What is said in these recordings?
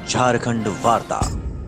झारखंड वार्ता,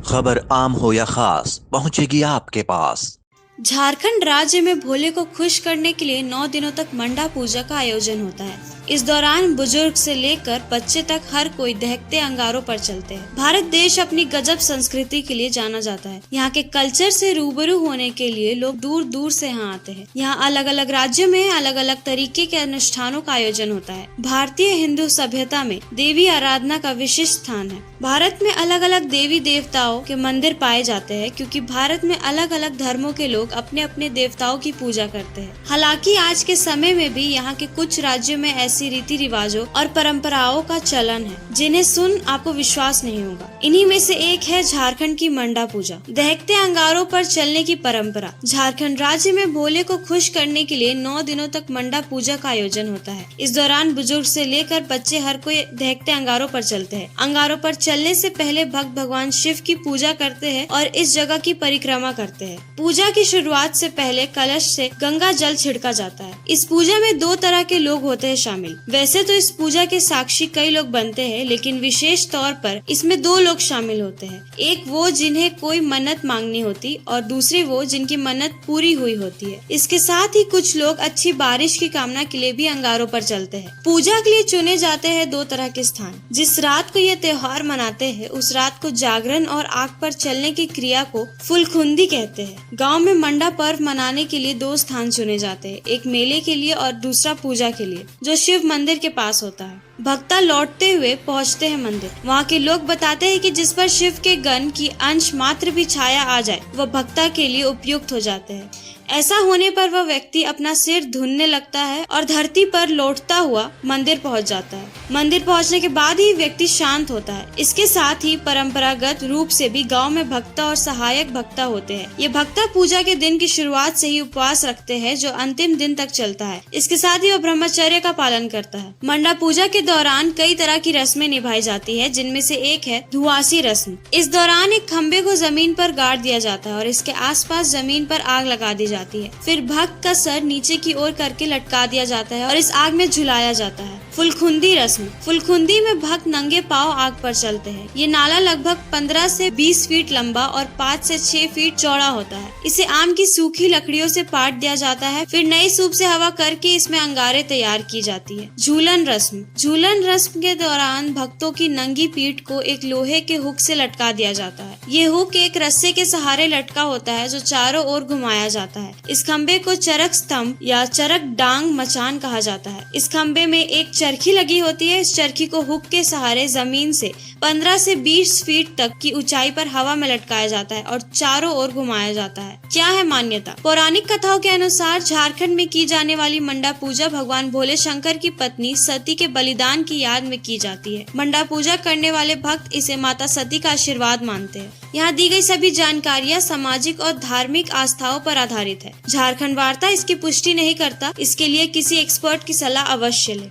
खबर आम हो या खास पहुंचेगी आपके पास। झारखंड राज्य में भोले को खुश करने के लिए 9 दिनों तक मंडा पूजा का आयोजन होता है। इस दौरान बुजुर्ग से लेकर बच्चे तक हर कोई दहकते अंगारों पर चलते हैं। भारत देश अपनी गजब संस्कृति के लिए जाना जाता है। यहाँ के कल्चर से रूबरू होने के लिए लोग दूर दूर से यहाँ आते हैं। यहाँ अलग अलग राज्यों में अलग अलग तरीके के अनुष्ठानों का आयोजन होता है। भारतीय हिंदू सभ्यता में देवी आराधना का विशिष्ट स्थान है। भारत में अलग अलग देवी देवताओं के मंदिर पाए जाते हैं, क्योंकि भारत में अलग अलग धर्मों के लोग अपने अपने देवताओं की पूजा करते हैं। हालांकि आज के समय में भी यहाँ के कुछ राज्यों में ऐसी रीति रिवाजों और परंपराओं का चलन है जिन्हें सुन आपको विश्वास नहीं होगा। इन्हीं में से एक है झारखंड की मंडा पूजा, दहकते अंगारों पर चलने की परंपरा। झारखंड राज्य में भोले को खुश करने के लिए 9 दिनों तक मंडा पूजा का आयोजन होता है। इस दौरान बुजुर्ग से लेकर बच्चे हर कोई दहकते अंगारों पर चलते हैं। अंगारों पर चलने से पहले भक्त भगवान शिव की पूजा करते हैं और इस जगह की परिक्रमा करते हैं। पूजा की शुरुआत से पहले कलश से गंगा जल छिड़का जाता है। इस पूजा में 2 तरह के लोग होते हैं शामिल। वैसे तो इस पूजा के साक्षी कई लोग बनते हैं, लेकिन विशेष तौर पर इसमें 2 लोग शामिल होते हैं। एक वो जिन्हें कोई मन्नत मांगनी होती और दूसरी वो जिनकी मन्नत पूरी हुई होती है। इसके साथ ही कुछ लोग अच्छी बारिश की कामना के लिए भी अंगारों पर चलते हैं। पूजा के लिए चुने जाते हैं 2 तरह के स्थान। जिस रात को ये त्योहार मनाते हैं उस रात को जागरण और आग पर चलने की क्रिया को फुलखुंदी कहते हैं। गाँव में मंडा पर्व मनाने के लिए 2 स्थान चुने जाते हैं, एक मेले के लिए और दूसरा पूजा के लिए, जो शिव मंदिर के पास होता है। भक्ता लौटते हुए पहुंचते हैं मंदिर। वहाँ के लोग बताते हैं कि जिस पर शिव के गण की अंश मात्र भी छाया आ जाए वह भक्ता के लिए उपयुक्त हो जाते हैं। ऐसा होने पर वह व्यक्ति अपना सिर धुनने लगता है और धरती पर लौटता हुआ मंदिर पहुंच जाता है। मंदिर पहुंचने के बाद ही व्यक्ति शांत होता है। इसके साथ ही परंपरागत रूप से भी गांव में भक्ता और सहायक भक्ता होते हैं। ये भक्ता पूजा के दिन की शुरुआत से ही उपवास रखते हैं, जो अंतिम दिन तक चलता है। इसके साथ ही वह ब्रह्मचर्य का पालन करता है। मंडा पूजा के दौरान कई तरह की रस्में निभाई जाती है, जिनमें से एक है धुआसी रस्म। इस दौरान एक खम्बे को जमीन पर गाड़ दिया जाता है और इसके आसपास जमीन पर आग लगा दी जाती है। फिर भक्त का सर नीचे की ओर करके लटका दिया जाता है और इस आग में झुलाया जाता है। फुलखुंदी रस्म। फुलखुंदी में भक्त नंगे पांव आग पर चलते हैं। ये नाला लगभग 15 से 20 फीट लंबा और 5 से 6 फीट चौड़ा होता है। इसे आम की सूखी लकड़ियों से पाट दिया जाता है। फिर नई सूप से हवा करके इसमें अंगारे तैयार की जाती है। झूलन रस्म। झूलन रस्म के दौरान भक्तों की नंगी पीठ को एक लोहे के हुक से लटका दिया जाता है। ये हुक एक रस्से के सहारे लटका होता है, जो चारों ओर घुमाया जाता है। इस खम्बे को चरक स्तंभ या चरक डांग मचान कहा जाता है। इस खम्बे में एक चरखी लगी होती है। इस चरखी को हुक के सहारे जमीन से 15 से 20 फीट तक की ऊंचाई पर हवा में लटकाया जाता है और चारों ओर घुमाया जाता है। क्या है मान्यता? पौराणिक कथाओं के अनुसार झारखंड में की जाने वाली मंडा पूजा भगवान भोले शंकर की पत्नी सती के बलिदान की याद में की जाती है। मंडा पूजा करने वाले भक्त इसे माता सती का आशीर्वाद मानते हैं। यहाँ दी गई सभी जानकारियाँ सामाजिक और धार्मिक आस्थाओं पर आधारित है। झारखंड वार्ता इसकी पुष्टि नहीं करता। इसके लिए किसी एक्सपर्ट की सलाह अवश्य लें।